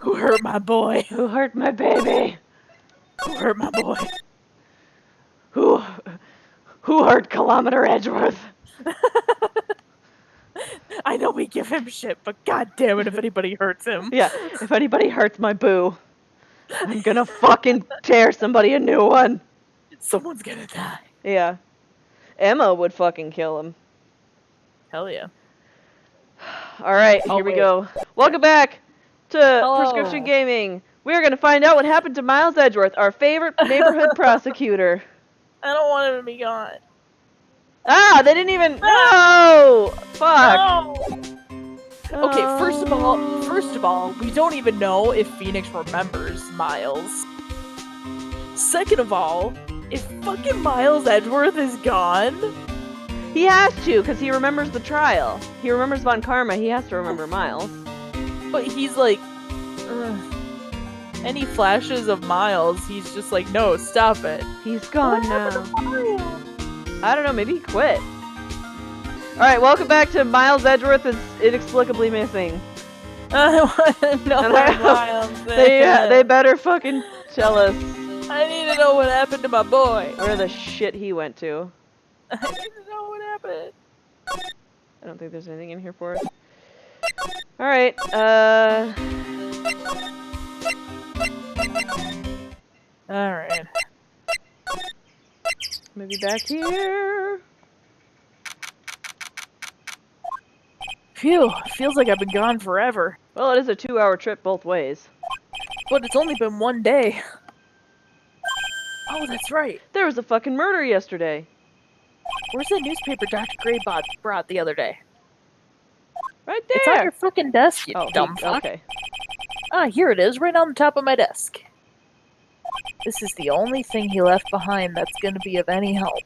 Who hurt my boy? Who hurt my baby? Who hurt my boy? Who hurt Kilometer Edgeworth? I know we give him shit, but god damn it if anybody hurts him. Yeah, if anybody hurts my boo, I'm gonna fucking tear somebody a new one. Someone's gonna die. Yeah. Emma would fucking kill him. Hell yeah. Alright, here we go. Welcome back to Hello. Prescription Gaming. We're gonna find out what happened to Miles Edgeworth, our favorite neighborhood prosecutor. I don't want him to be gone. Ah, they didn't even. No! Fuck. No! Okay, first of all, we don't even know if Phoenix remembers Miles. Second of all, if fucking Miles Edgeworth is gone... He has to, because he remembers the trial. He remembers Von Karma, he has to remember Miles. But he's like... any flashes of Miles, he's just like, no, stop it. He's gone What now. happened to Miles? I don't know, maybe he quit. Alright, welcome back to Miles Edgeworth is inexplicably missing. I want to know where Miles is. They better fucking tell us I need to know what happened to my boy. where the shit he went to. I need to know what happened. I don't think there's anything in here for us. Alright, Alright. maybe back here. Phew, feels like I've been gone forever. Well, it is a 2-hour trip both ways. But it's only been one day. Oh, that's right. There was a fucking murder yesterday. Where's that newspaper Dr. Gray brought the other day? Right there. It's on your fucking desk, you oh, dumb fuck. Okay. Ah, here it is, right on the top of my desk. This is the only thing he left behind that's gonna be of any help.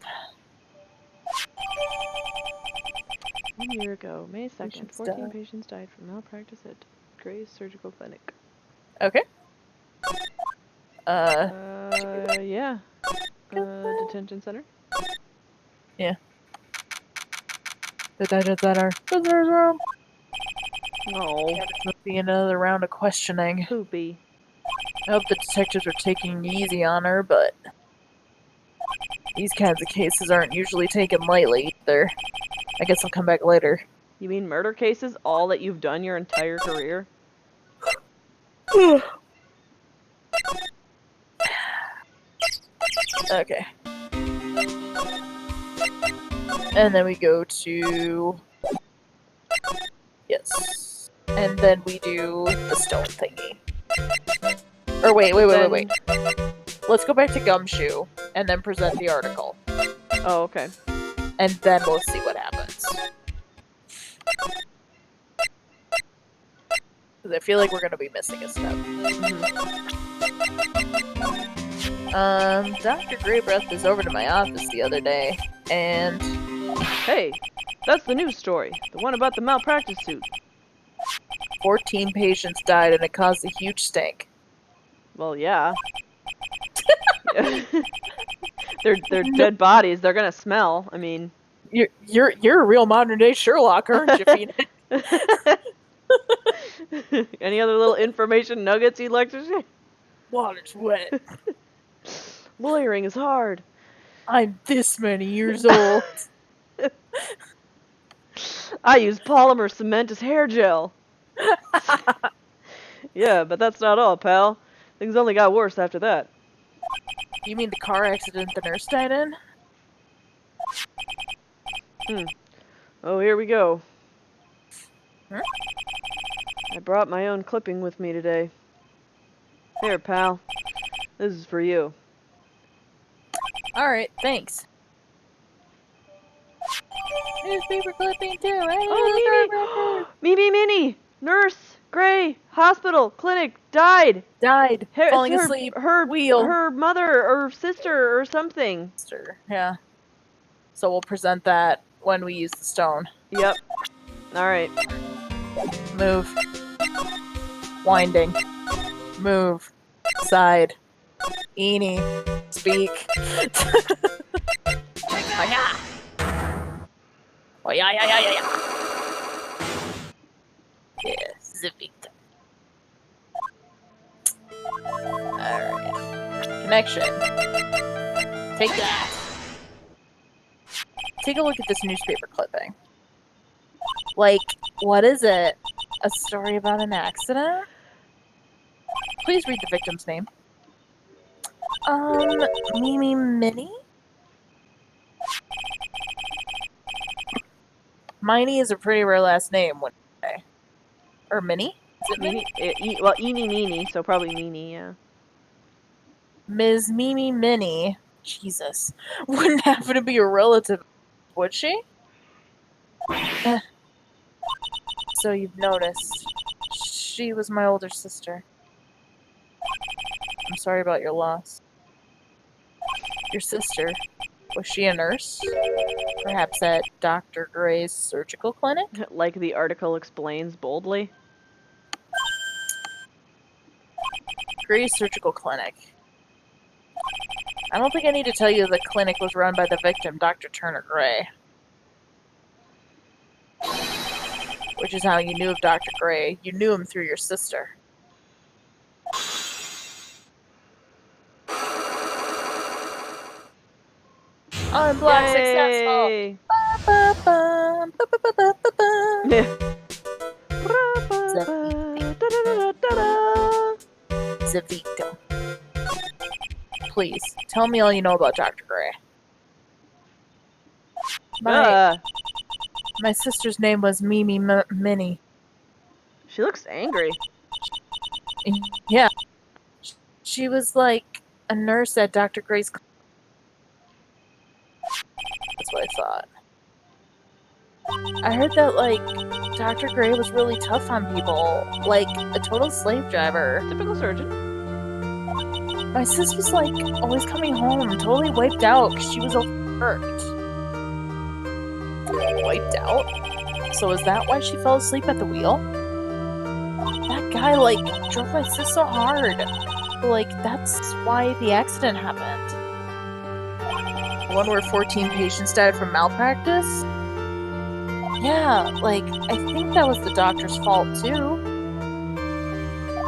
1 year ago, May 2nd, Patients 14 died. patients died from malpractice at Gray's Surgical Clinic. Okay. Yeah. Detention center? Yeah. The digits that are visitors room. No. Must be another round of questioning. Poopy. I hope the detectives are taking it easy on her, but these kinds of cases aren't usually taken lightly either. I guess I'll come back later. You mean murder cases? All that you've done your entire career? Okay. And then we go to... Yes. And then we do the stone thingy. Or wait. Let's go back to Gumshoe, and then present the article. Oh, okay. And then we'll see what happens. Because I feel like we're gonna be missing a step. Dr. Greybreath was over to my office the other day, and... Hey, that's the news story. The one about the malpractice suit. 14 patients died and it caused a huge stink. Well, yeah. They're dead bodies. They're gonna smell. I mean... You're a real modern day Sherlock, aren't you, Phoenix? Any other little information nuggets you'd like to share? Water's wet. Lawyering is hard. I'm this many years old. I use polymer cement as hair gel. Yeah, but that's not all, pal. Things only got worse after that. You mean the car accident the nurse died in? Oh, here we go. Huh? I brought my own clipping with me today. Here, pal. This is for you. Alright, thanks. Newspaper clipping too, right? Oh, Mimi! Minnie! Nurse! Gray! Hospital! Clinic! Died! Died. Falling It's asleep. Her Wheel. Her mother or sister or something. Yeah. So we'll present that when we use the stone. Yep. Alright. Move. Winding. Move. Side. Eenie. Speak. Oh yeah. Oh yeah. Yes, the victim. connection. Take that. Take a look at this newspaper clipping. Like, what is it? A story about an accident? Please read the victim's name. Mimi Minnie? Minnie is a pretty rare last name, wouldn't you say? Or Minnie? Is it Minnie? Well, eeny meeny, so probably meeny, yeah. Ms. Mimi Minnie. Jesus. Wouldn't happen to be a relative, would she? So you've noticed. She was my older sister. I'm sorry about your loss. Your sister, was she a nurse? Perhaps at Dr. Gray's surgical clinic? Like the article explains boldly. Gray's surgical clinic. I don't think I need to tell you the clinic was run by the victim, Dr. Turner Gray. Which is how you knew of Dr. Gray. You knew him through your sister. I'm black successful. Zavito. Please, tell me all you know about Dr. Gray. My sister's name was Mimi Minnie. She looks angry. Yeah. She was like a nurse at Dr. Gray's clinic. That's what I thought. I heard that, like, Dr. Gray was really tough on people. Like, a total slave driver. Typical surgeon. My sis was, like, always coming home, totally wiped out because she was overworked. Wiped out? So is that why she fell asleep at the wheel? That guy, like, drove my sis so hard. Like, that's why the accident happened. The one where 14 patients died from malpractice? Yeah, like, I think that was the doctor's fault, too.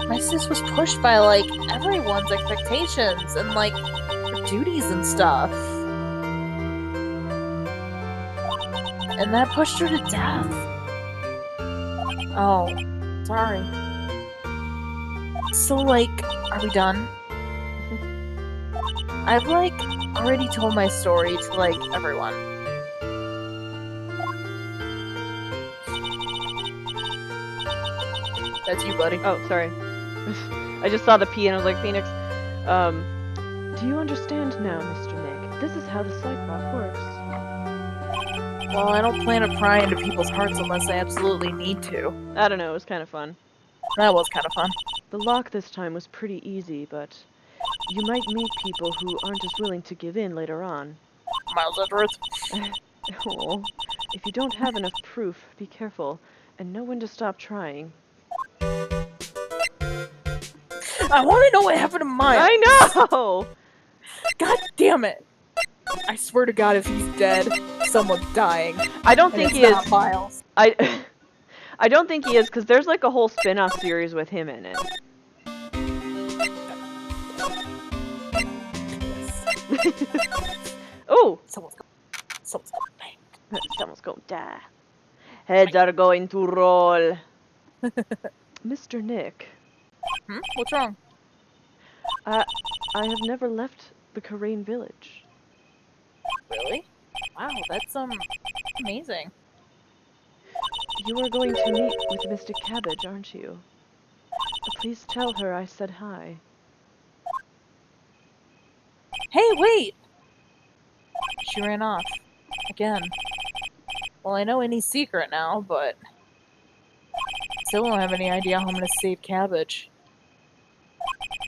My sis was pushed by, like, everyone's expectations and, like, her duties and stuff. And that pushed her to death. Oh, sorry. So, like, are we done? I've, like, already told my story to, like, everyone. That's you, buddy. Oh, sorry. I just saw the P and I was like, Phoenix, do you understand now, Mr. Nick? This is how the sidewalk works. Well, I don't plan to pry into people's hearts unless I absolutely need to. I don't know, it was kind of fun. That was kind of fun. The lock this time was pretty easy, but you might meet people who aren't as willing to give in later on. Miles Edgeworth. Oh, if you don't have enough proof, be careful, and know when to stop trying. I want to know what happened to Miles. I know! God damn it. I swear to God, if he's dead, someone's dying. I don't think he is. Not Miles. I don't think he is, because there's like a whole spin-off series with him in it. Oh! Someone's gonna die. Someone's gonna die. Heads are going to roll. Mr. Nick. What's wrong? I have never left the Karain village. Really? Wow, that's amazing. You are going to meet with Mystic Cabbage, aren't you? Please tell her I said hi. Hey, wait! She ran off. Again. Well, I know any secret now, but still don't have any idea how I'm gonna save Cabbage.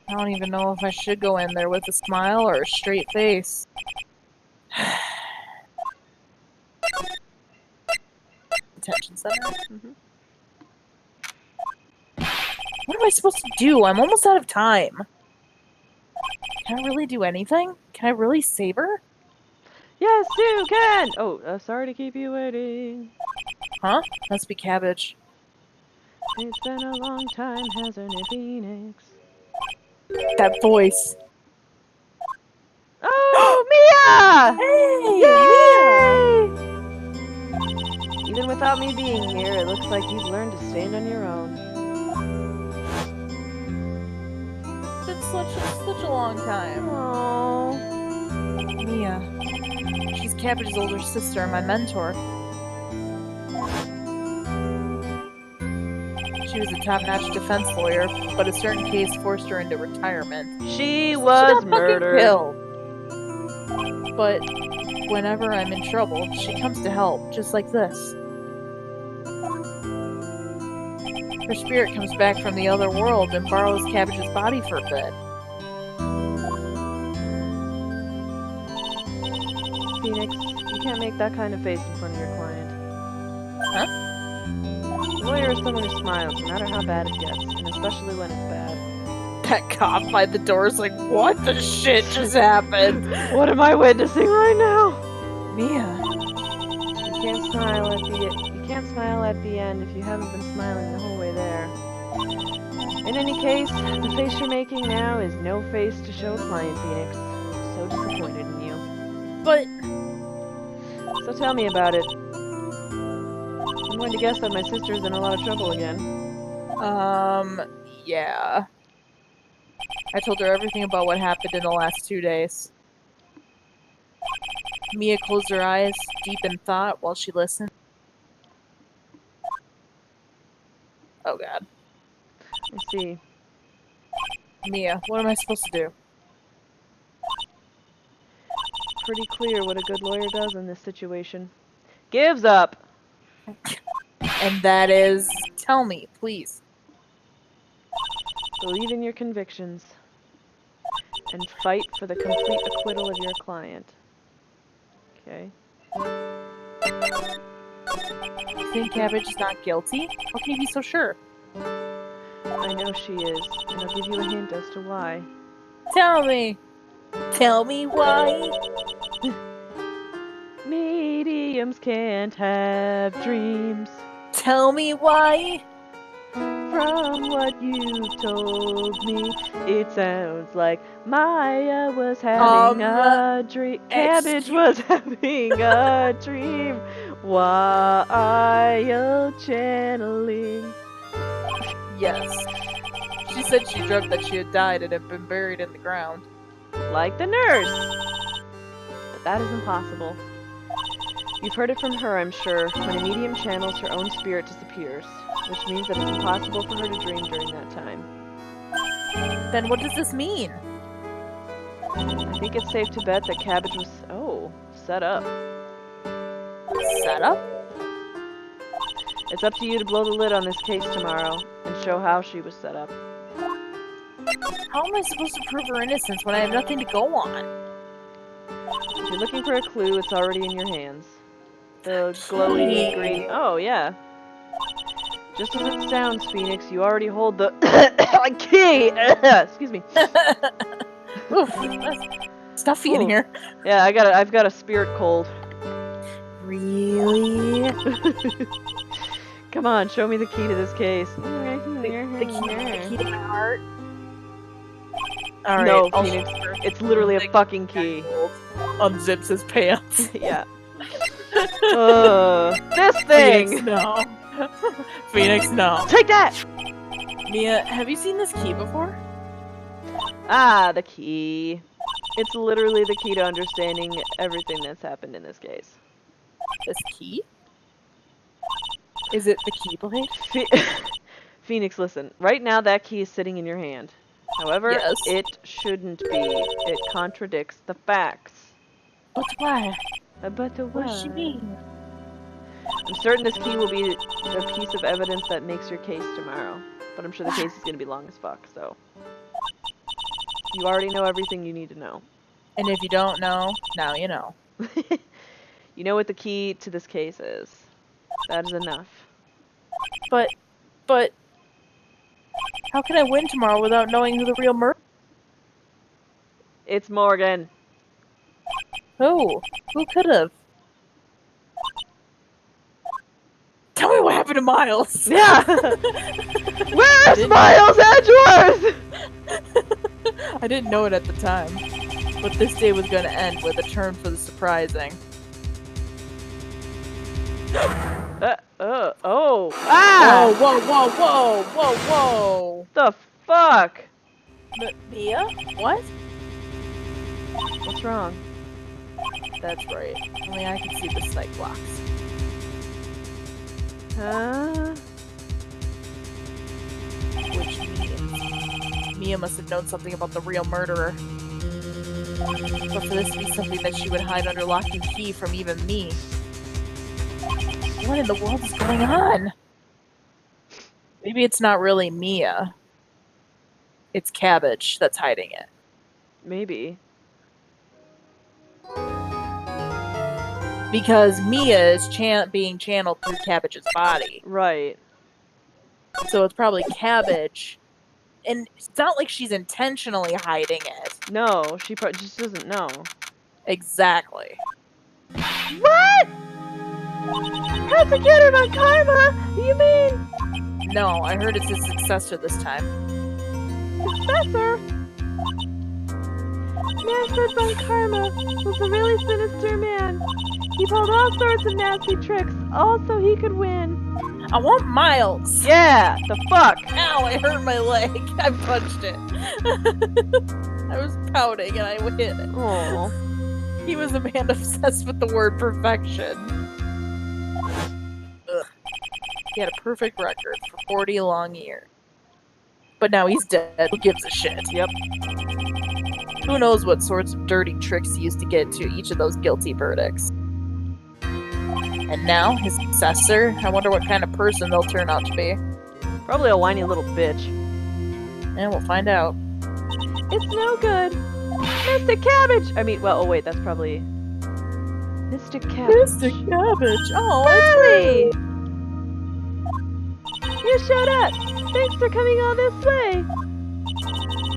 I don't even know if I should go in there with a smile or a straight face. Attention center? What am I supposed to do? I'm almost out of time. Can I really do anything? Can I really save her? Yes, you can! Oh, sorry to keep you waiting. Huh? Must be Cabbage. It's been a long time, hasn't it, Phoenix? That voice. Mia! Hey, Yay! Even without me being here, it looks like you've learned to stand on your own. Mia! It's such a long time. Aww. Mia. She's Cabbage's older sister and my mentor. She was a top-notch defense lawyer, but a certain case forced her into retirement. She She was got murdered. fucking killed. But whenever I'm in trouble, she comes to help, just like this. Her spirit comes back from the other world and borrows Cabbage's body for a bit. Phoenix, you can't make that kind of face in front of your client. Huh? A lawyer is someone who smiles, no matter how bad it gets, and especially when it's bad. That cop by the door is like, what the shit just happened? What am I witnessing right now? Mia. You can't smile at the end if you haven't been smiling the whole way there. In any case, the face you're making now is no face to show a client, Phoenix. I'm so disappointed in you. But So tell me about it. I'm going to guess that my sister's in a lot of trouble again. yeah. I told her everything about what happened in the last 2 days. Mia closed her eyes, deep in thought, while she listened. Oh god. I see. Mia, what am I supposed to do? Pretty clear what a good lawyer does in this situation. Gives up! And that is... Tell me, please. Believe in your convictions. And fight for the complete acquittal of your client. Okay. You think Cabbage is not guilty? How can you be so sure? I know she is, and I'll give you a hint as to why. Tell me! Tell me why! Mediums can't have dreams. Tell me why! From what you've told me, it sounds like Maya was having a dream. Cabbage was having a dream while channeling. Yes. She said she dreamt that she had died and had been buried in the ground. Like the nurse! But that is impossible. You've heard it from her, I'm sure. When a medium channels, her own spirit disappears, which means that it's impossible for her to dream during that time. Then what does this mean? I think it's safe to bet that Cabbage was, set up. Set up? It's up to you to blow the lid on this case tomorrow, and show how she was set up. How am I supposed to prove her innocence when I have nothing to go on? If you're looking for a clue, it's already in your hands. The glowy green... Oh, yeah. Just as it sounds, Phoenix, you already hold the key! Excuse me. Oof, stuffy in here. Yeah, I've got a spirit cold. Really? Come on, show me the key to this case. The key to my heart? Alright, No, Phoenix. It's literally a fucking key. Unzips his pants. Yeah. This thing! Phoenix, no. Phoenix, no. Take that! Mia, have you seen this key before? Ah, the key. It's literally the key to understanding everything that's happened in this case. This key? Is it the keyblade? Phoenix, listen. Right now, that key is sitting in your hand. However, Yes. it shouldn't be. It contradicts the facts. But why? But What does she mean? I'm certain this key will be the piece of evidence that makes your case tomorrow. But I'm sure the case is going to be long as fuck, so... You already know everything you need to know. And if you don't know, now you know. You know what the key to this case is. That is enough. But... How can I win tomorrow without knowing who the real murderer? It's Morgan. Who? Who could have? Tell me what happened to Miles! Yeah! Where's Miles Edgeworth? I didn't know it at the time. But this day was going to end with a turn for the surprising. Oh! Ah! Whoa, whoa, whoa, whoa, whoa! The fuck? Mia? What? What's wrong? That's right. Only I can see the sight blocks. Huh? Which means Mia must have known something about the real murderer. But for this to be something that she would hide under lock and key from even me. What in the world is going on? Maybe it's not really Mia. It's Cabbage that's hiding it. Maybe. Because Mia is being channeled through Cabbage's body. Right. So it's probably Cabbage. And it's not like she's intentionally hiding it. No, she just doesn't know. Exactly. What? Persecuted on karma? You mean? No, I heard it's his successor this time. Successor? Manfred von Karma was a really sinister man. He pulled all sorts of nasty tricks, all so he could win. I want Miles! Yeah, the fuck? Ow, I hurt my leg. I punched it. I was pouting and I hit it. Oh. He was a man obsessed with the word perfection. Ugh. He had a perfect record for 40 long years. But now he's dead. Who gives a shit? Yep. Who knows what sorts of dirty tricks he used to get to each of those guilty verdicts. And now, his successor, I wonder what kind of person they'll turn out to be. Probably a whiny little bitch. And we'll find out. It's no good. Mr. Cabbage! oh wait, that's probably... Mr. Cabbage. Mr. Cabbage! Oh, Charlie! You showed up! Thanks for coming all this way!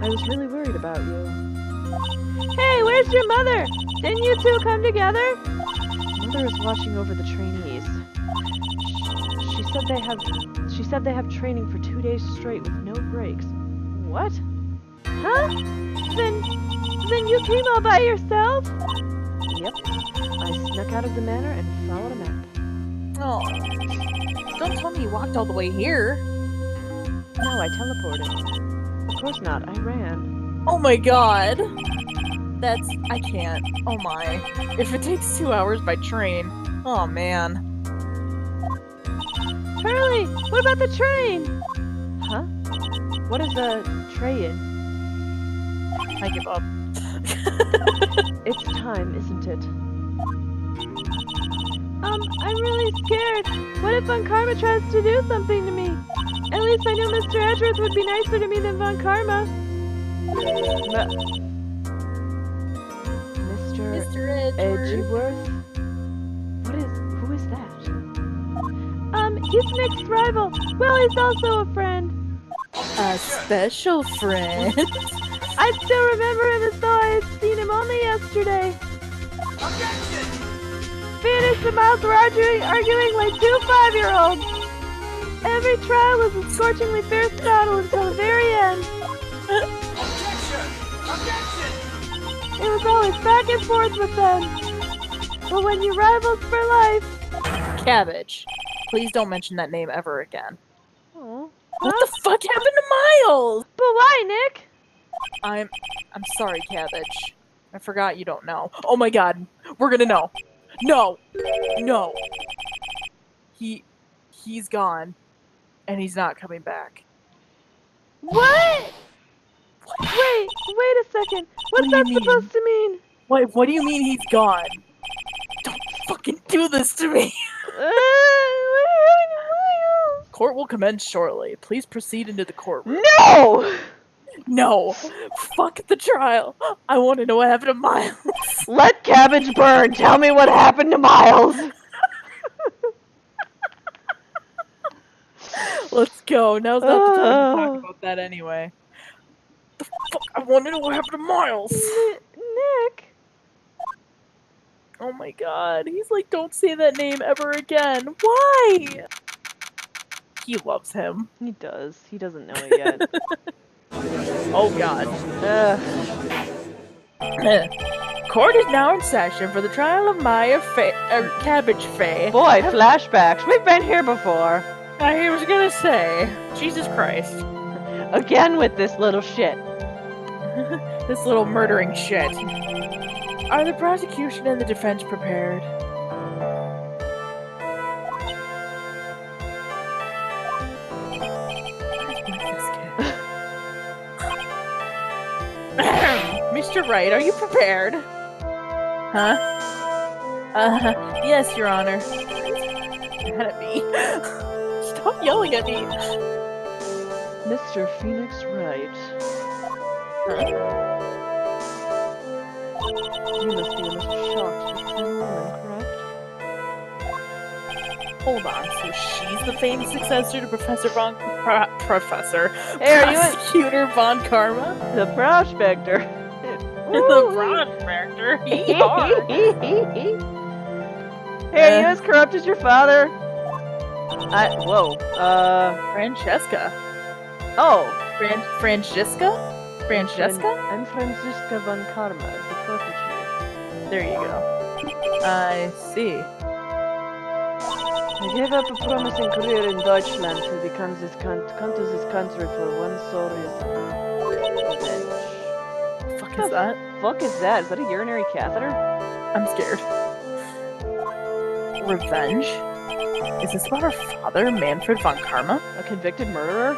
I was really worried about you. Hey, where's your mother? Didn't you two come together? Mother is watching over the trainees. She said they have training for 2 days straight with no breaks. What? Huh? Then you came all by yourself? Yep. I snuck out of the manor and followed a map. Oh. Don't tell me you walked all the way here. No, I teleported. Of course not, I ran. Oh my god. I can't. Oh my. If it takes 2 hours by train. Oh man. Hurley, what about the train? Huh? What is a train? I give up. It's time, isn't it? I'm really scared. What if Von Karma tries to do something to me? At least I know Mr. Edgeworth would be nicer to me than Von Karma. Mr. Edgeworth? Who is that? He's Nick's rival. Well, he's also a friend. A special friend? I still remember him as though I had seen him only yesterday. Objection! Phoenix and Miles were arguing like two 5-year-olds. Every trial was a scorchingly fierce battle until the very end. Objection! Objection! It was always back and forth with them. But when you're rivals for life... Cabbage. Please don't mention that name ever again. Oh. What the fuck happened to Miles? But why, Nick? I'm sorry, Cabbage. I forgot you don't know. Oh my god. We're gonna know. No. No. He's gone. And he's not coming back. What? Wait a second. What's that supposed to mean? What do you mean he's gone? Don't fucking do this to me. What happened to Miles? Court will commence shortly. Please proceed into the courtroom. No! No. Fuck the trial. I want to know what happened to Miles. Let Cabbage burn. Tell me what happened to Miles. Let's go. Now's not the time to talk about that anyway. The fuck? I want to know what happened to Miles. Nick. Oh my god. He's like, don't say that name ever again. Why? He loves him. He does. He doesn't know it yet. Oh god. Court is now in session for the trial of Cabbage Faye. Boy, flashbacks. We've been here before. I was gonna say, Jesus Christ. Again with this little shit. This little murdering shit. Are the prosecution and the defense prepared? Mr. Wright, are you prepared? Huh? Yes, Your Honor. Mad at me. Stop yelling at me. Mr. Phoenix Wright. You must be a little shocked to see a woman, correct? Hold on, so she's the famed successor to Professor Hey, are you Prosecutor Von Karma? the prospector? The prospector? Yee-haw. Hey, are you as corrupt as your father? Whoa. Francesca. Oh. Francesca? Francesca? I'm Franziska von Karma, the property. There you go. I see. I gave up a promising career in Deutschland to come to this country for one sole reason. Revenge. Fuck is that? Fuck is that? Is that a urinary catheter? I'm scared. Revenge? Is this about her father, Manfred von Karma? A convicted murderer?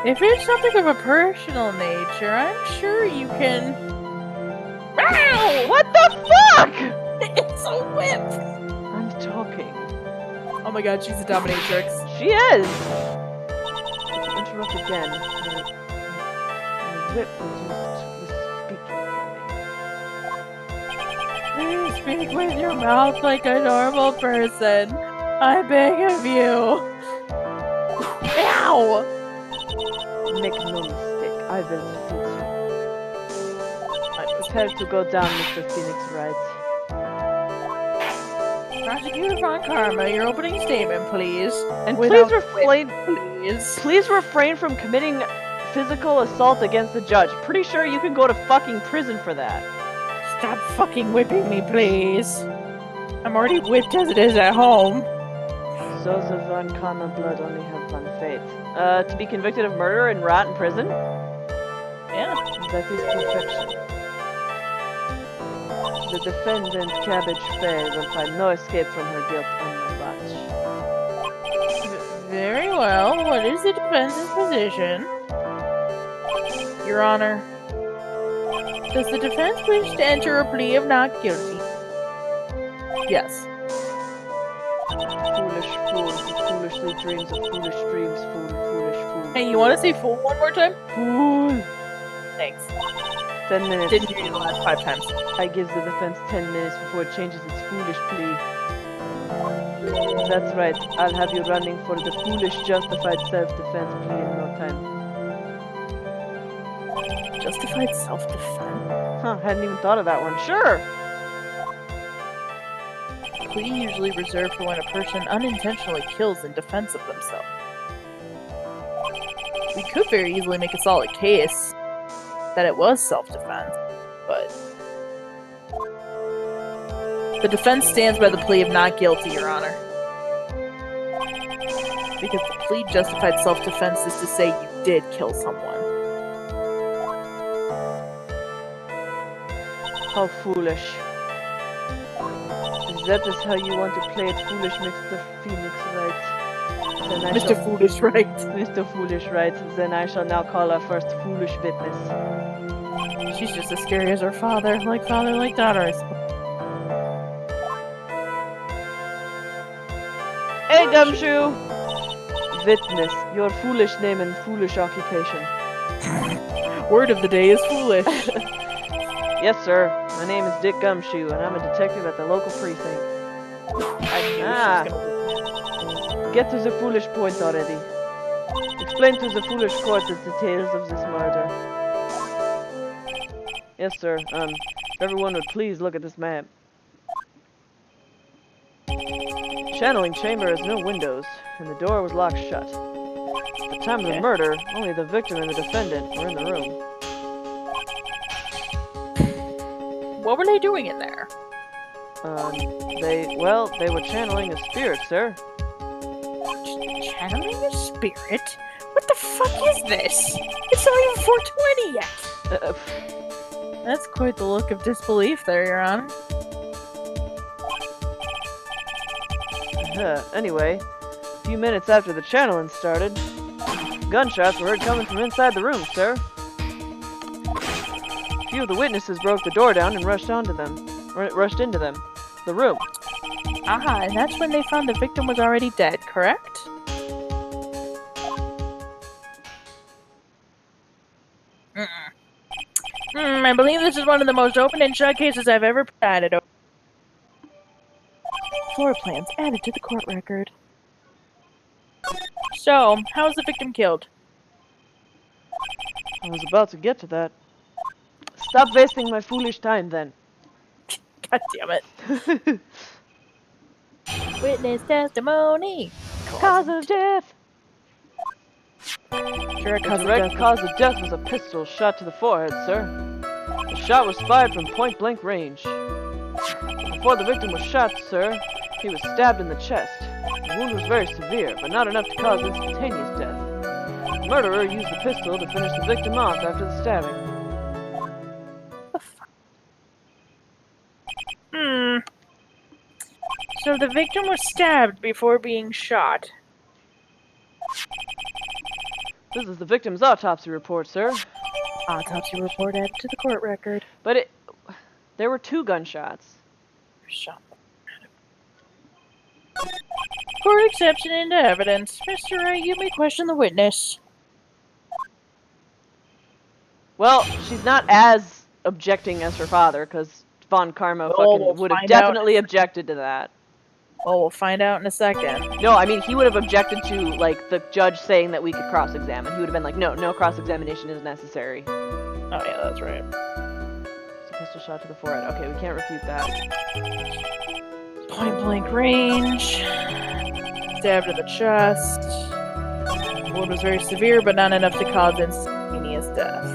If it's something of a personal nature, I'm sure you can... Ow! What the fuck? It's a whip! I'm talking. Oh my god, she's a dominatrix. She is! If you interrupt again, my whip will do the speaking for me. Please speak with your mouth like a normal person. I beg of you. Ow! Make no mistake, I will defeat you. Prepare to go down, Mr. Phoenix Wright. Prosecutor Von Karma, your opening statement, please. And Without please refrain from committing physical assault against the judge. Pretty sure you can go to fucking prison for that. Stop fucking whipping me, please. I'm already whipped as it is at home. Souls of Von Karma blood only have one fate. To be convicted of murder and rot in prison? Yeah. That is perfection. The defendant, Cabbage Faye, will find no escape from her guilt on my watch. Very well. What is the defense's position? Your Honor, does the defense wish to enter a plea of not guilty? Yes. Foolish fool who foolishly dreams of foolish dreams, foolish fool. Hey, you want to say fool one more time? Fool! Thanks. 10 minutes. Didn't hear you the last 5 times. I give the defense 10 minutes before it changes its foolish plea. That's right. I'll have you running for the foolish justified self-defense plea in no time. Justified self-defense? Huh, hadn't even thought of that one. Sure! Plea usually reserved for when a person unintentionally kills in defense of themselves. We could very easily make a solid case that it was self-defense, but... The defense stands by the plea of not guilty, Your Honor. Because the plea justified self-defense is to say you did kill someone. How foolish. If that is how you want to play it, foolish Mr. Phoenix Wright. Then I Mr. Foolish Wright. Mr. Foolish Wright. Then I shall now call our first foolish witness. She's just as scary as her father, like daughter, I suppose. Hey, Gumshoe! Witness, your foolish name and foolish occupation. Word of the day is foolish. Yes, sir. My name is Dick Gumshoe, and I'm a detective at the local precinct. Get to the foolish point already. Explain to the foolish court the details of this murder. Yes, sir. If everyone would please look at this map. Channeling chamber has no windows, and the door was locked shut. At the time of the murder, only the victim and the defendant were in the room. What were they doing in there? They were channeling a spirit, sir. Channeling a spirit? What the fuck is this? It's not even 420 yet! That's quite the look of disbelief there, Your Honor. Anyway, a few minutes after the channeling started, gunshots were heard coming from inside the room, sir. A few of the witnesses broke the door down and rushed into them. The room. Aha, and that's when they found the victim was already dead, correct? I believe this is one of the most open and shut cases I've ever presided over. Floor plans added to the court record. So, how was the victim killed? I was about to get to that. Stop wasting my foolish time, then. God damn it. Witness testimony. Cause of death! Direct The direct cause of death was a pistol shot to the forehead, sir. The shot was fired from point-blank range. Before the victim was shot, sir, he was stabbed in the chest. The wound was very severe, but not enough to cause instantaneous death. The murderer used the pistol to finish the victim off after the stabbing. So the victim was stabbed before being shot. This is the victim's autopsy report, sir. Autopsy report added to the court record. But there were 2 gunshots. Shot. For exception into evidence, Mr. Wright, you may question the witness. Well, she's not as objecting as her father, because Von Karma would have definitely objected to that. Well, we'll find out in a second. No, I mean, he would have objected to, like, the judge saying that we could cross-examine. He would have been like, no cross-examination is necessary. Oh, yeah, that's right. It's a pistol shot to the forehead. Okay, we can't refute that. Point blank range. Stabbed to the chest. The wound was very severe, but not enough to cause instantaneous death.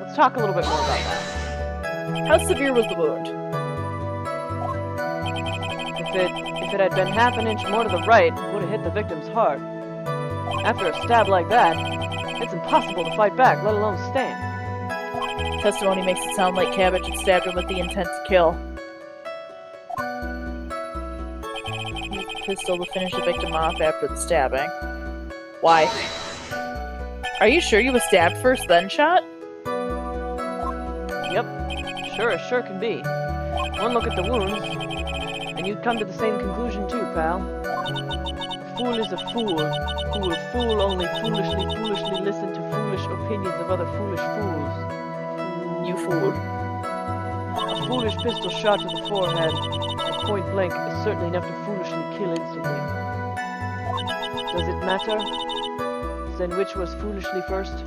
Let's talk a little bit more about that. How severe was the wound? If it had been half an inch more to the right, it would have hit the victim's heart. After a stab like that, it's impossible to fight back, let alone stand. Testimony makes it sound like Cabbage had stabbed him with the intent to kill. He used the pistol to finish the victim off after the stabbing. Why? Are you sure you was stabbed first, then shot? Yep. Sure can be. One look at the wounds, and you'd come to the same conclusion too, pal. A fool is a fool, who will fool only foolishly listen to foolish opinions of other foolish fools. You fool. A foolish pistol shot to the forehead at point blank is certainly enough to foolishly kill instantly. Does it matter? Then which was foolishly first?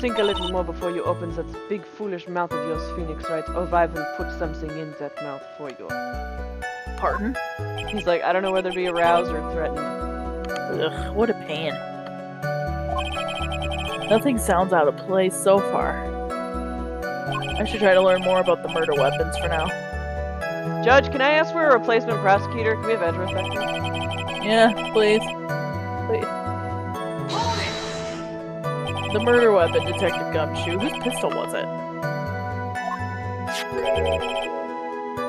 Think a little more before you open that big foolish mouth of yours, Phoenix, Wright, or I will put something in that mouth for you. Pardon? He's like, I don't know whether to be aroused or threatened. Ugh, what a pain. Nothing sounds out of place so far. I should try to learn more about the murder weapons for now. Judge, can I ask for a replacement prosecutor? Can we have Edgeworth back here? Yeah, please. Please. The murder weapon, Detective Gumshoe. Whose pistol was it?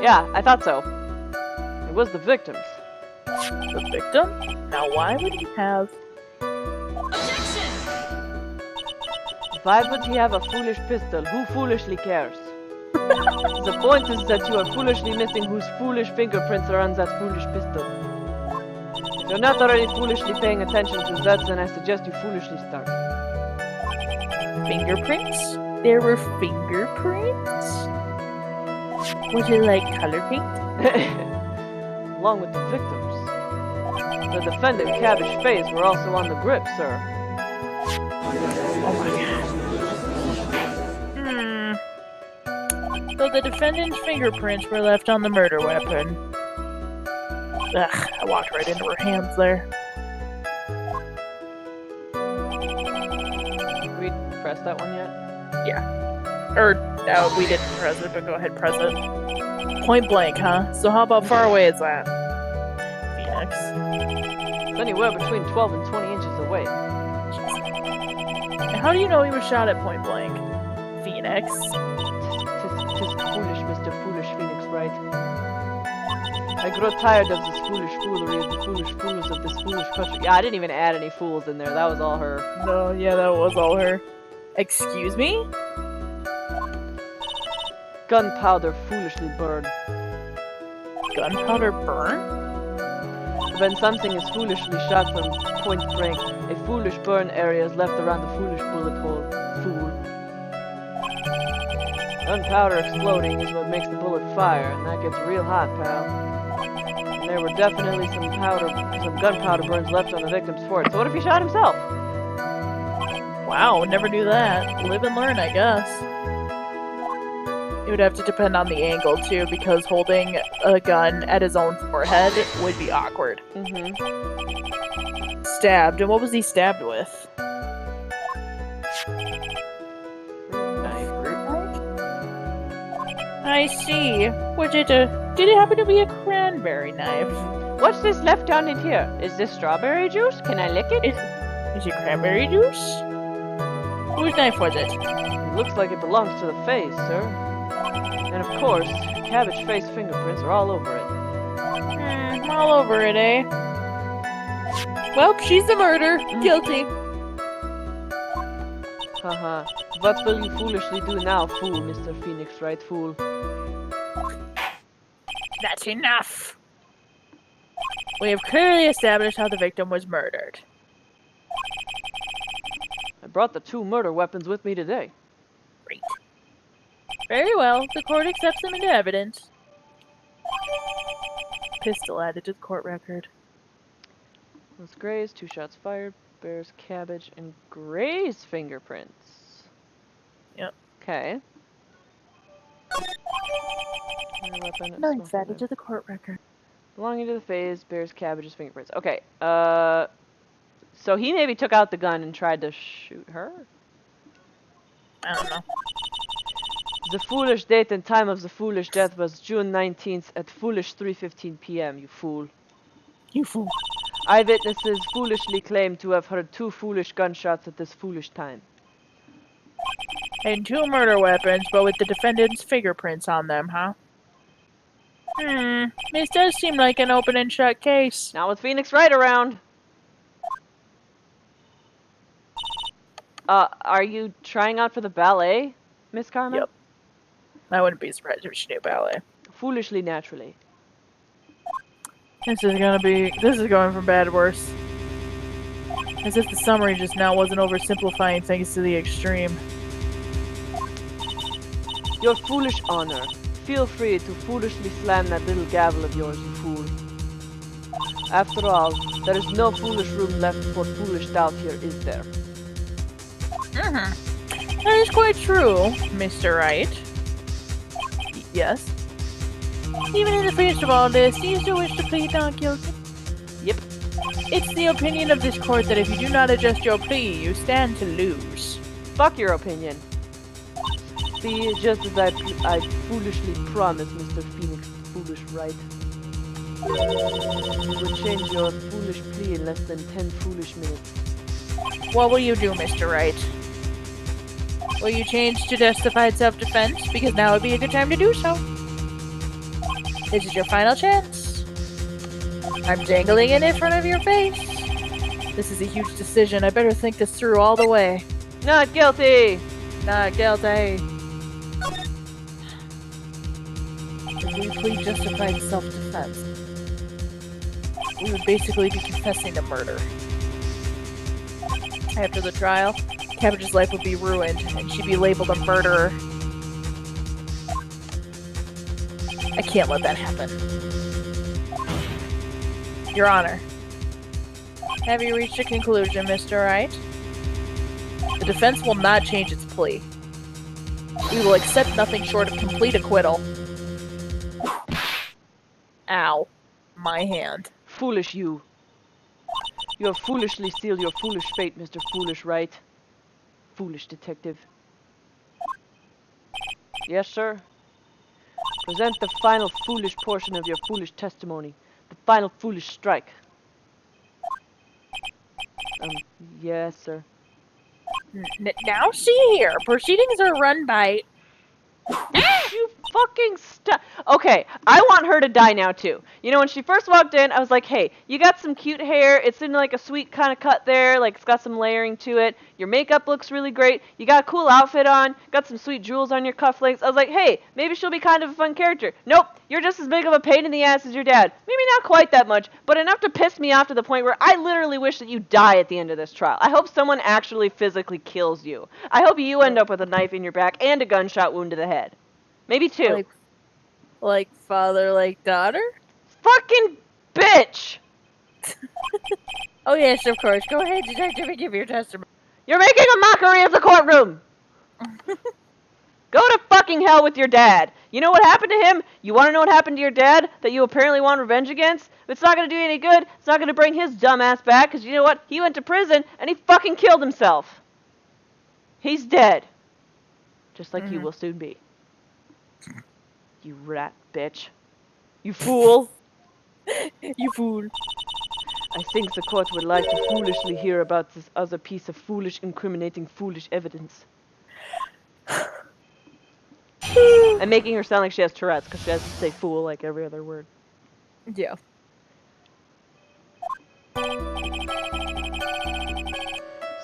Yeah, I thought so. It was the victim's. The victim? Now why would he have... Why would he have a foolish pistol? Who foolishly cares? The point is that you are foolishly missing whose foolish fingerprints are on that foolish pistol. If you're not already foolishly paying attention to that, then I suggest you foolishly start. Fingerprints? There were fingerprints? Was it like color paint? Along with the victims. The defendant, Cabbage Face, were also on the grip, sir. Oh my god. So the defendant's fingerprints were left on the murder weapon. Ugh, I walked right into her hands there. Did we press that one yet? Yeah. Or, no, we didn't press it, but go ahead, press it. Point blank, huh? So how about far away is that? Phoenix. It's anywhere between 12 and 20 inches away. How do you know he was shot at point blank? Phoenix. Tis foolish, Mr. Foolish Phoenix, Wright. I grow tired of this foolish foolery of the foolish fools of this foolish country. Yeah, I didn't even add any fools in there. That was all her. No, yeah, that was all her. Excuse me? Gunpowder foolishly burned. Gunpowder burn? When something is foolishly shot from point blank, a foolish burn area is left around the foolish bullet hole. Fool. Gunpowder exploding is what makes the bullet fire, and that gets real hot, pal. And there were definitely some gunpowder burns left on the victim's fort. So what if he shot himself? Wow, never knew that. Live and learn, I guess. It would have to depend on the angle, too, because holding a gun at his own forehead would be awkward. Mm-hmm. Stabbed. And what was he stabbed with? I see. Was it did it happen to be a cranberry knife? What's this left down in here? Is this strawberry juice? Can I lick it? Is it cranberry juice? Whose knife was it? Looks like it belongs to the face, sir. And of course, cabbage face fingerprints are all over it. All over it, eh? Well, she's the murder. Guilty. Haha. What will you foolishly do now, fool, Mr. Phoenix, Wright, fool? That's enough. We have clearly established how the victim was murdered. I brought the 2 murder weapons with me today. Great. Very well. The court accepts them into evidence. Pistol added to the court record. Miss Gray's 2 shots fired. Bears, cabbage, and Gray's fingerprints. Yep. Okay. Nice, added to the court record. Belonging to the phase, bears, cabbage's fingerprints. Okay. So he maybe took out the gun and tried to shoot her? I don't know. The foolish date and time of the foolish death was June 19th at foolish 3:15 p.m., you fool. You fool. Eyewitnesses foolishly claim to have heard 2 foolish gunshots at this foolish time. And 2 murder weapons, but with the defendant's fingerprints on them, huh? This does seem like an open and shut case. Now with Phoenix Wright around. Are you trying out for the ballet, Miss Carmen? Yep. I wouldn't be surprised if she knew ballet. Foolishly naturally. This is going from bad to worse. As if the summary just now wasn't oversimplifying things to the extreme. Your foolish honor. Feel free to foolishly slam that little gavel of yours, you fool. After all, there is no foolish room left for foolish doubt here, is there? That is quite true, Mr. Wright. Yes? Even in the face of all this, do you still wish to plead not guilty? Yep. It's the opinion of this court that if you do not adjust your plea, you stand to lose. Fuck your opinion. See, just as I foolishly promised, Mr. Phoenix, foolish Wright. You would change your foolish plea in less than 10 foolish minutes. What will you do, Mr. Wright? Will you change to justified self-defense? Because now would be a good time to do so. This is your final chance. I'm dangling it in front of your face. This is a huge decision. I better think this through all the way. Not guilty! Not guilty. If we plead justified self-defense, we would basically be confessing to murder. After the trial, Cabbage's life would be ruined, and she'd be labeled a murderer. I can't let that happen. Your Honor, have you reached a conclusion, Mr. Wright? The defense will not change its plea. We will accept nothing short of complete acquittal. Ow. My hand. Foolish you. You have foolishly sealed your foolish fate, Mr. Foolish Wright. Foolish detective. Yes, sir. Present the final foolish portion of your foolish testimony. The final foolish strike. Yes, sir. Now see here, proceedings are run by... You fucking stop. Okay, I want her to die now too. You know, when she first walked in, I was like, hey, you got some cute hair. It's in like a sweet kind of cut there. Like, it's got some layering to it. Your makeup looks really great. You got a cool outfit on. Got some sweet jewels on your cufflinks. I was like, hey, maybe she'll be kind of a fun character. Nope, you're just as big of a pain in the ass as your dad. Maybe not quite that much, but enough to piss me off to the point where I literally wish that you die at the end of this trial. I hope someone actually physically kills you. I hope you end up with a knife in your back and a gunshot wound to the head. Maybe two. Like father, like daughter? Fucking bitch! Oh yes, of course. Go ahead, detective, and give your testimony. You're making a mockery of the courtroom! Go to fucking hell with your dad. You know what happened to him? You want to know what happened to your dad that you apparently want revenge against? It's not going to do you any good. It's not going to bring his dumb ass back, because you know what? He went to prison, and he fucking killed himself. He's dead. Just like you will soon be. You rat bitch. You fool. You fool. I think the court would like to foolishly hear about this other piece of foolish, incriminating, foolish evidence. I'm making her sound like she has Tourette's because she has to say fool like every other word. Yeah.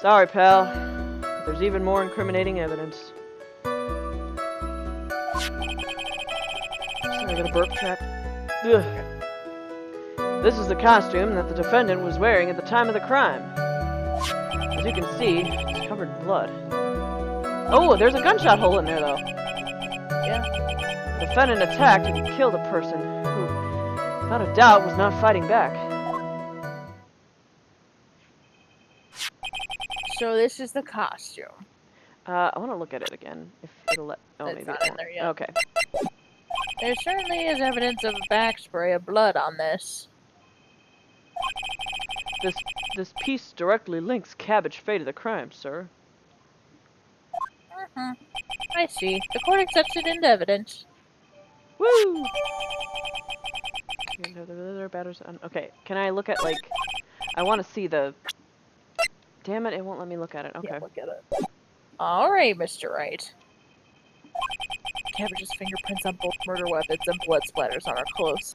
Sorry, pal. But there's even more incriminating evidence. Sorry, I got a burp trap. Ugh. This is the costume that the defendant was wearing at the time of the crime. As you can see, it's covered in blood. Oh, there's a gunshot hole in there, though. Yeah. The defendant attacked and killed a person who, without a doubt, was not fighting back. So this is the costume. I want to look at it again. If it'll let... Oh, It's maybe not it in won't. there yet. Okay. There certainly is evidence of a back spray of blood on this. This piece directly links Cabbage Fay to the crime, sir. I see. The court accepts it into evidence. Woo! Okay, can I look at, like... I want to see the... Damn it, it won't let me look at it. Okay. Yeah, look at it. Alright, Mr. Wright. Cabbage's fingerprints on both murder weapons and blood splatters on our clothes.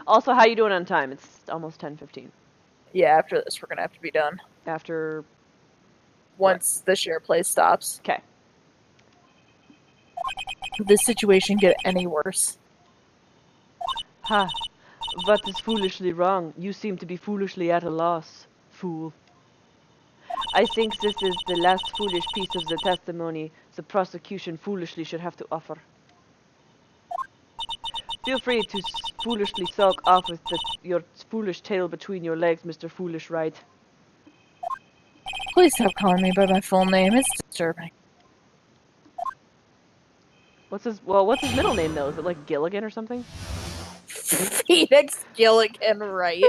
Also, how you doing on time? It's almost 10:15. Yeah, after this, we're gonna have to be done. After... Once the share play stops. Okay. Could this situation get any worse? Ha! What is foolishly wrong? You seem to be foolishly at a loss, fool. I think this is the last foolish piece of the testimony the prosecution foolishly should have to offer. Feel free to foolishly sulk off with your foolish tail between your legs, Mr. Foolish Wright. Please stop calling me by my full name. It's disturbing. What's his middle name, though? Is it like Gilligan or something? Phoenix Gilligan Wright.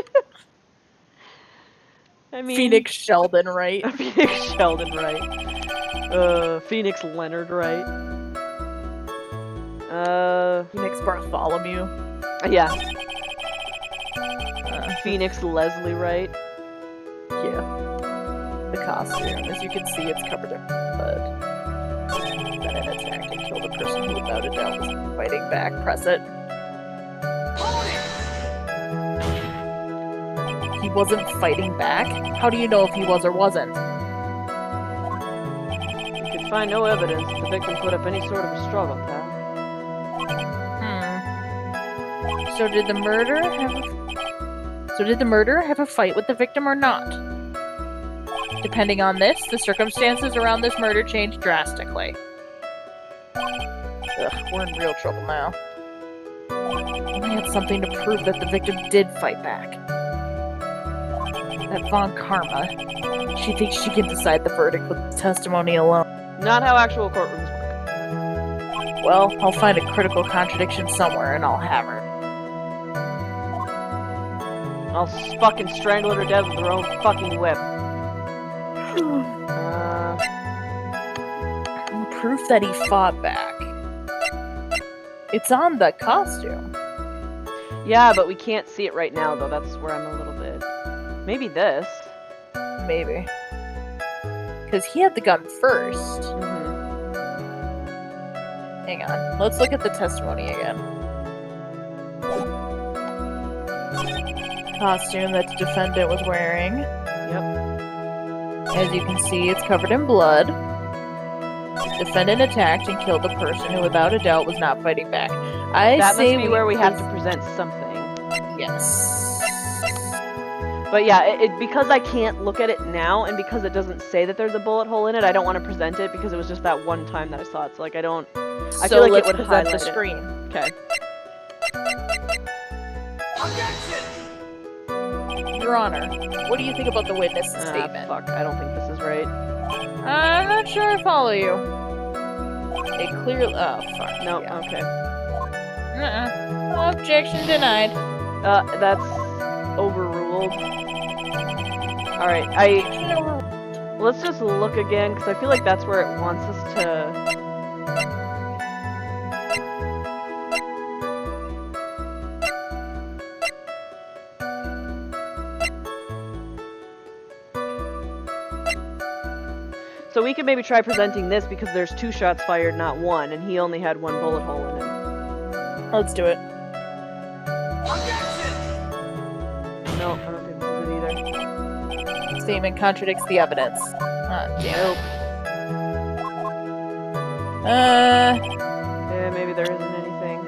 I mean... Phoenix Sheldon Wright. Phoenix Sheldon Wright. Phoenix Leonard Wright. Phoenix Bartholomew. Yeah. Phoenix Leslie Wright. Yeah. The costume, as you can see, it's covered in blood. Then an attack and killed a person who without a doubt was fighting back. Press it. He wasn't fighting back? How do you know if he was or wasn't? You can find no evidence that the victim put up any sort of a struggle, pal. So did the murderer have a fight with the victim or not? Depending on this, the circumstances around this murder change drastically. Ugh, we're in real trouble now. We had something to prove that the victim did fight back. That Von Karma, she thinks she can decide the verdict with testimony alone. Not how actual courtrooms work. Well, I'll find a critical contradiction somewhere and I'll have her. I'll fucking strangle her to death with her own fucking whip. Proof that he fought back. It's on the costume. Yeah, but we can't see it right now, though. That's where I'm a little bit... Maybe this. Maybe. Because he had the gun first. Mm-hmm. Hang on. Let's look at the testimony again. Costume that the defendant was wearing. Yep. As you can see, it's covered in blood. Defendant attacked and killed the person who, without a doubt, was not fighting back. That must be where we have to present something. Yes. But yeah, because I can't look at it now, and because it doesn't say that there's a bullet hole in it, I don't want to present it because it was just that one time that I saw it. So like I feel like let's it would present highlight the screen. Okay. Objection! Your Honor, what do you think about the witness's statement? Fuck, I don't think this is right. I'm not sure I follow you. It clearly... Oh, fuck. No, yeah. okay. Objection denied. That's overruled. Alright, let's just look again, because I feel like that's where it wants us to... So we could maybe try presenting this because there's 2 shots fired, not 1, and he only had 1 bullet hole in him. Let's do it. Objection! No, I don't think this is it either. Statement contradicts the evidence. Damn. Yeah, maybe there isn't anything.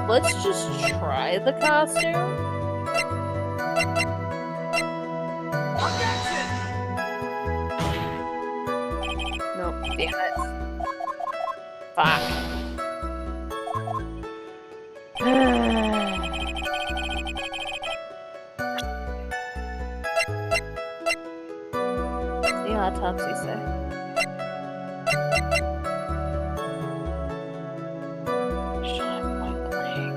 Let's just try the costume. Objection! No. Damn it. Fuck. What's the autopsy say? Shot point blank.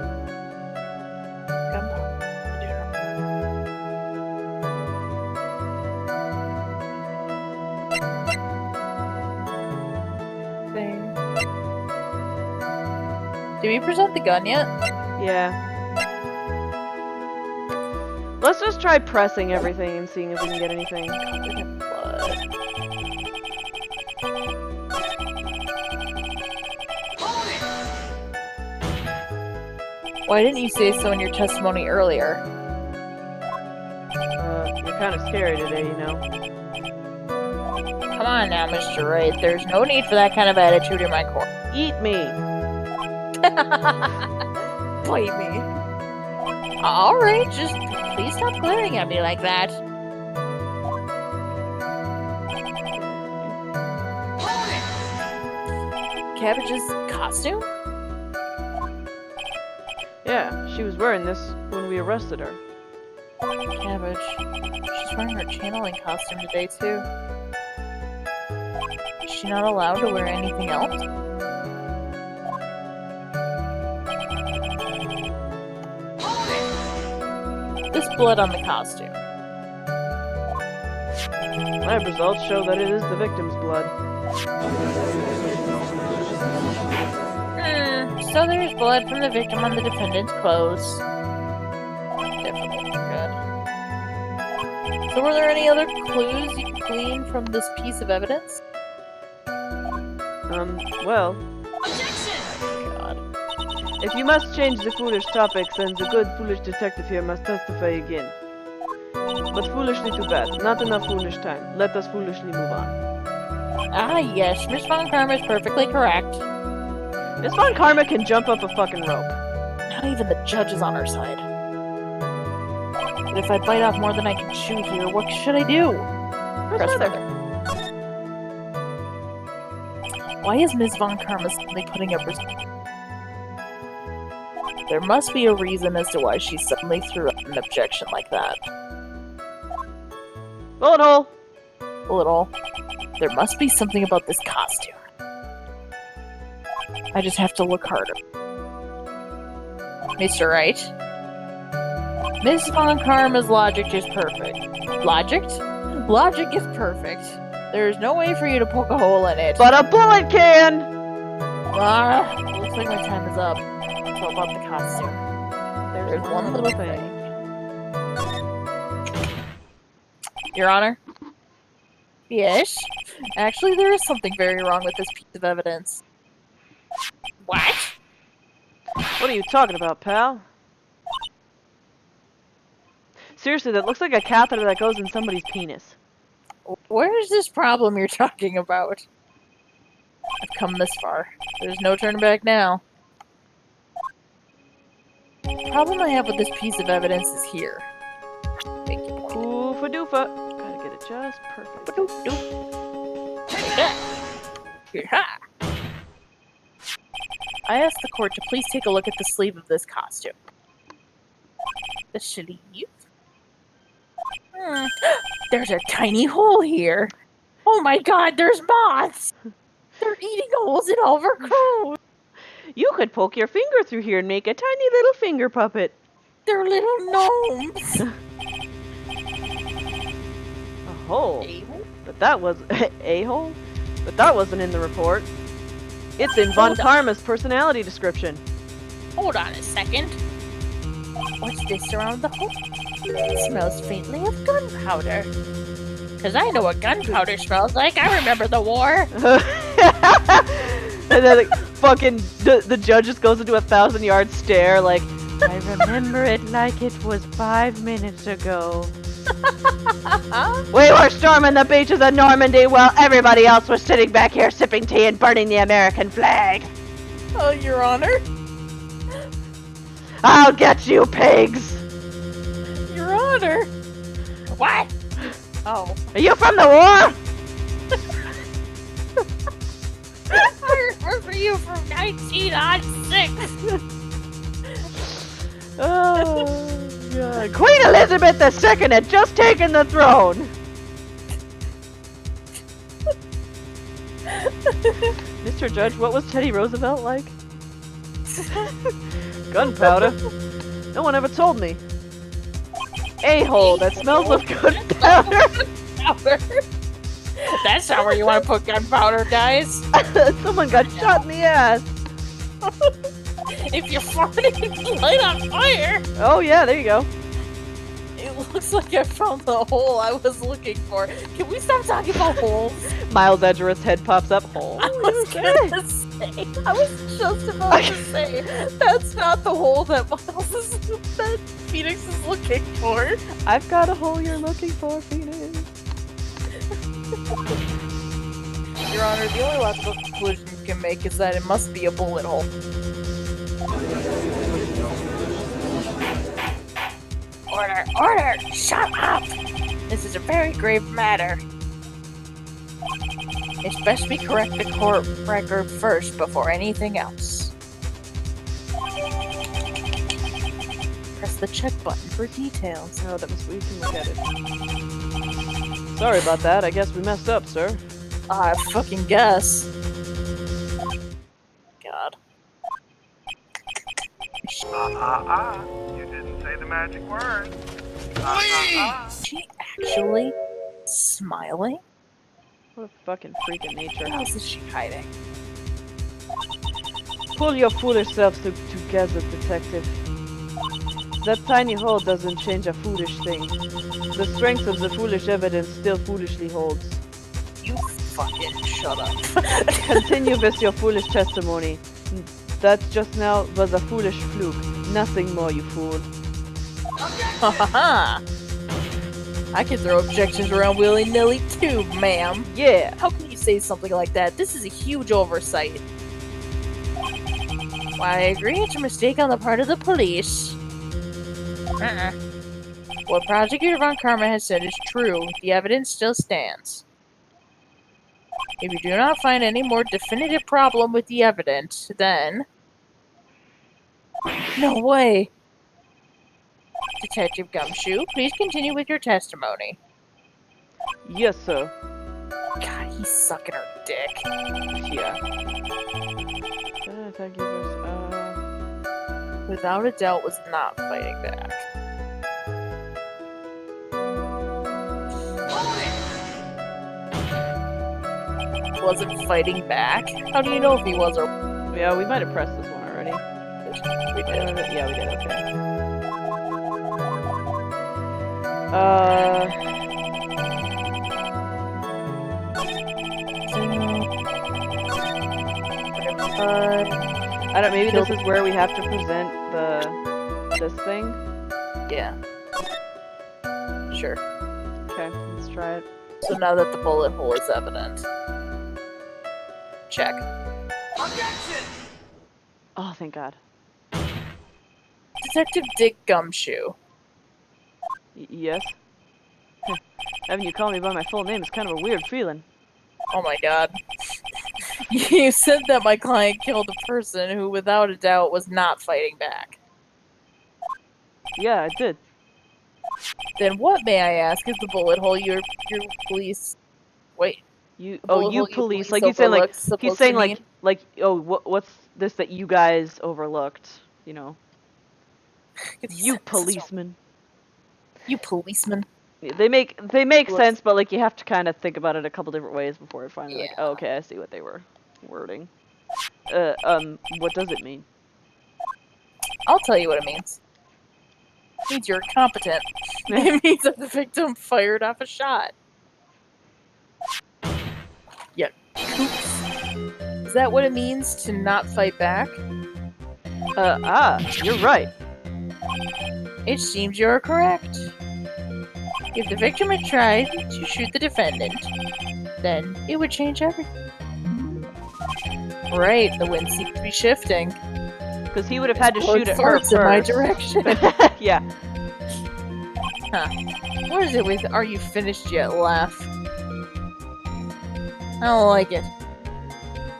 Did we present the gun yet? Yeah. Let's just try pressing everything and seeing if we can get anything. Why didn't you say so in your testimony earlier? You're kind of scary today, you know. Come on now, Mr. Wright. There's no need for that kind of attitude in my court. Eat me! Bite me. Alright, just please stop glaring at me like that. Cabbage's costume? Yeah, she was wearing this when we arrested her. Cabbage. She's wearing her channeling costume today, too. Is she not allowed to wear anything else? This blood on the costume. Lab results show that it is the victim's blood. So there's blood from the victim on the defendant's clothes. Definitely good. So were there any other clues you could glean from this piece of evidence? Well... Objection! God. If you must change the foolish topics, then the good foolish detective here must testify again. But foolishly too bad. Not enough foolish time. Let us foolishly move on. Ah, yes, Miss Von Karma is perfectly correct. Miss Von Karma can jump up a fucking rope. Not even the judge is on our side. But if I bite off more than I can chew here, what should I do? Press further. Why is Ms. Von Karma suddenly putting up her... There must be a reason as to why she suddenly threw out an objection like that. Bullet hole! Bullet hole. There must be something about this costume. I just have to look harder. Mr. Wright? Ms. Von Karma's logic is perfect. Logic? Logic is perfect. There's no way for you to poke a hole in it. But a bullet can! Looks like my time is up. So about the costume. There's one little thing. Your Honor? Yes? Actually, there is something very wrong with this piece of evidence. What? What are you talking about, pal? Seriously, that looks like a catheter that goes in somebody's penis. Where's this problem you're talking about? I've come this far. There's no turning back now. The problem I have with this piece of evidence is here. Thank you. Oofa doofa. Gotta get it just perfect. Yeah. I asked the court to please take a look at the sleeve of this costume. The sleeve? There's a tiny hole here. Oh my god, there's moths! They're eating holes in all of our clothes! You could poke your finger through here and make a tiny little finger puppet. They're little gnomes! A hole? A-hole? But that was... a-hole? But that wasn't in the report. It's in Von Karma's personality description. Hold on a second. What's this around the hole? It smells faintly of gunpowder. Cause I know what gunpowder smells like. I remember the war. And then the judge just goes into a 1,000-yard stare like, I remember it like it was 5 minutes ago. We were storming the beaches of Normandy while everybody else was sitting back here sipping tea and burning the American flag. Oh, Your Honor. I'll get you, pigs! Your Honor. What? Oh. Are you from the war? I remember you from 1906. Oh, God. Queen Elizabeth II had just taken the throne. Mr. Judge, what was Teddy Roosevelt like? Gunpowder? No one ever told me. A-hole that smells of gunpowder. That's not where you want to put gunpowder, guys. Someone got shot in the ass. If you find it, light on fire. Oh yeah, there you go. It looks like I found the hole I was looking for. Can we stop talking about holes? Miles Edgeworth's head pops up. Hole. I was just about to say that's not the hole that that Phoenix is looking for. I've got a hole you're looking for, Phoenix. Your Honor, the only logical conclusion you can make is that it must be a bullet hole. Order! Order! Shut up! This is a very grave matter. It's best we correct the court record first before anything else. Press the check button for details. Oh, that was we can look at it. Sorry about that. I guess we messed up, sir. I fucking guess. God. You didn't say the magic word. Is she actually smiling? What a fucking freak of nature. What else is she hiding? Pull your foolish selves together, detective. That tiny hole doesn't change a foolish thing. The strength of the foolish evidence still foolishly holds. You fucking shut up. Continue with your foolish testimony. That just now was a foolish fluke. Nothing more, you fool. Haha! I can throw objections around willy-nilly too, ma'am. Yeah. How can you say something like that? This is a huge oversight. Why, I agree it's a mistake on the part of the police. What Prosecutor Von Karma has said is true. The evidence still stands. If you do not find any more definitive problem with the evidence, then... No way! Detective Gumshoe, please continue with your testimony. Yes, sir. God, he's sucking her dick. Yeah. Thank you. Without a doubt, was not fighting back. Wasn't fighting back? How do you know if he was or... Yeah, we might have pressed this one already. We did. Yeah, we did. Okay. I don't. Maybe this is where we have to present this thing. Yeah. Sure. Okay, let's try it. So now that the bullet hole is evident. Check. Objection! Oh, thank God. Detective Dick Gumshoe. Yes. Having you call me by my full name is kind of a weird feeling. Oh my god. You said that my client killed a person who, without a doubt, was not fighting back. Yeah, I did. Then what, may I ask, is the bullet hole your police... Wait. You. The bullet Oh, you hole police. Like he's saying, overlooked he's supposed saying, to mean? oh, what's this that you guys overlooked? You know. You policeman. You policeman. They make Looks- sense, but like you have to kind of think about it a couple different ways before it finally like, Yeah. oh, okay, I see what they were wording. What does it mean? I'll tell you what it means. It means you're incompetent. It means that the victim fired off a shot. Yeah. Oops. Is that what it means to not fight back? You're right. It seems you're correct. If the victim had tried to shoot the defendant, then it would change everything. Right, the wind seems to be shifting. Because he would have had to shoot at her Farts first. in my direction. Yeah. What is it with "Are you finished yet?" laugh? I don't like it.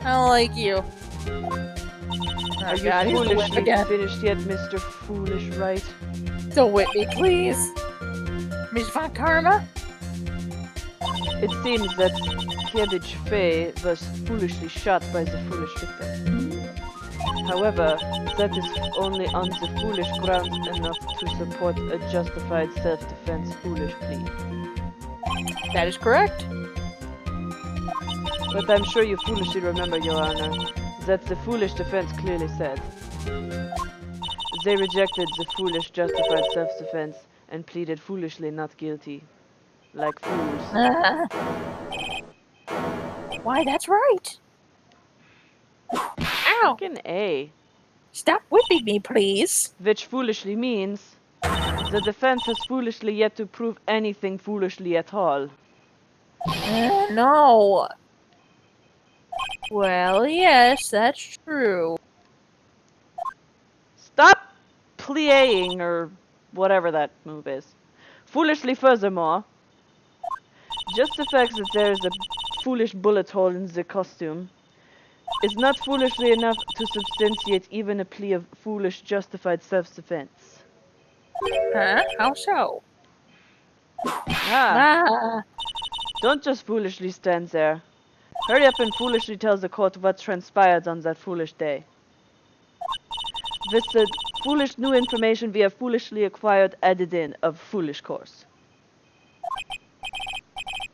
I don't like you. Oh, Are you God, he's the whip foolishly again. finished yet, Mr. Foolish Wright? Don't whip me, please. Miss Von Karma? It seems that Cabbage Fay was foolishly shot by the foolish victim. However, that is only on the foolish grounds enough to support a justified self-defense foolish plea. That is correct. But I'm sure you foolishly remember, Your Honor, that the foolish defense clearly said. They rejected the foolish justified self-defense and pleaded foolishly not guilty. Like fools. Why, that's right. Ow! Fucking A. Stop whipping me, please. Which foolishly means the defense has foolishly yet to prove anything foolishly at all. No. Well, yes, that's true. Stop playing or whatever that move is. Foolishly furthermore, just the fact that there is a foolish bullet hole in the costume is not foolishly enough to substantiate even a plea of foolish justified self-defense. Huh? How so? Ah, don't just foolishly stand there. Hurry up and foolishly tell the court what transpired on that foolish day. With the foolish new information we have foolishly acquired added in of foolish course.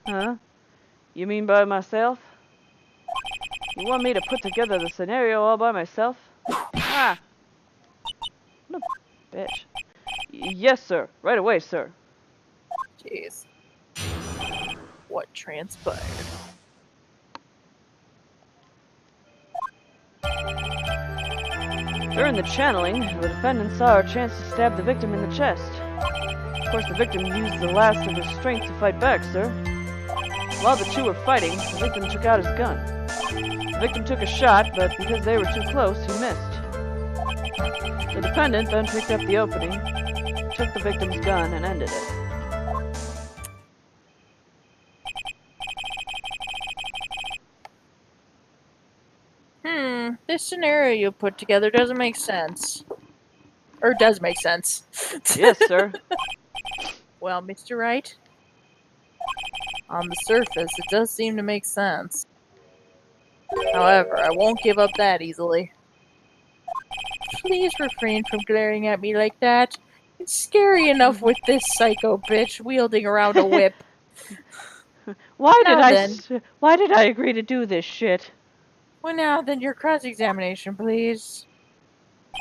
Huh? You mean by myself? You want me to put together the scenario all by myself? Ah! What a bitch. Yes, sir. Right away, sir. Jeez. What transpired? During the channeling, the defendant saw her chance to stab the victim in the chest. Of course, the victim used the last of his strength to fight back, sir. While the two were fighting, the victim took out his gun. The victim took a shot, but because they were too close, he missed. The defendant then picked up the opening, took the victim's gun, and ended it. This scenario you put together doesn't make sense. Or does make sense. Yes, sir. Well, Mr. Wright, on the surface, it does seem to make sense. However, I won't give up that easily. Please refrain from glaring at me like that. It's scary enough with this psycho bitch wielding around a whip. Why Now then. did I agree to do this shit? Well, now then your cross-examination, please.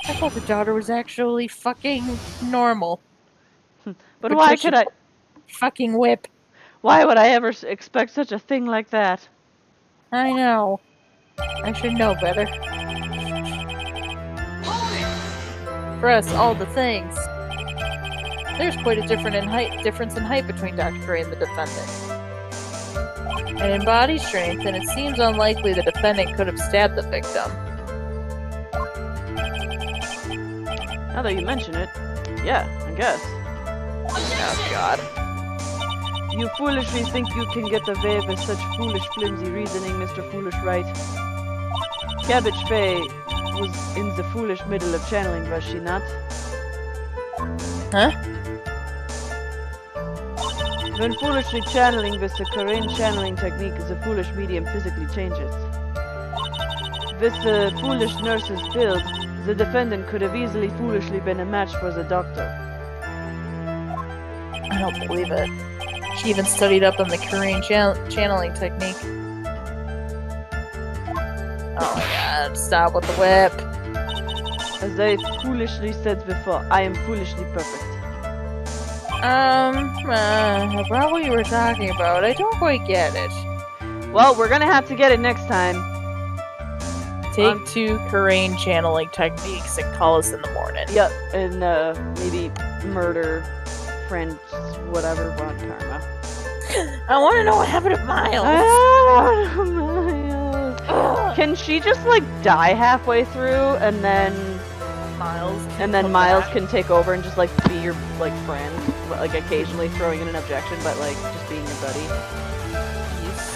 I thought the daughter was actually fucking normal. But why could I? Fucking whip. Why would I ever expect such a thing like that? I know. I should know better. For us, all the things. There's quite a difference in height between Dr. Gray and the defendant. And in body strength, and it seems unlikely the defendant could have stabbed the victim. Now that you mention it, yeah, I guess. Oh god. You foolishly think you can get away with such foolish, flimsy reasoning, Mr. Foolish Wright. Cabbage Faye was in the foolish middle of channeling, was she not? Huh? When foolishly channeling with the Korean channeling technique, the foolish medium physically changes. With the foolish nurse's build, the defendant could have easily foolishly been a match for the doctor. I don't believe it. She even studied up on the Korean channeling technique. Oh my god, stop with the whip. As I foolishly said before, I am foolishly perfect. About what you were talking about, I don't quite get it. Well, we're gonna have to get it next time. Take 2 Korean channeling techniques and call us in the morning. Yep, and maybe murder, friends, whatever, Ron Karma. I want to know what happened to Miles. Miles. Can she just like die halfway through, and then Miles can take over and just like be your like friend, like occasionally throwing in an objection, but like just being your buddy. Yes.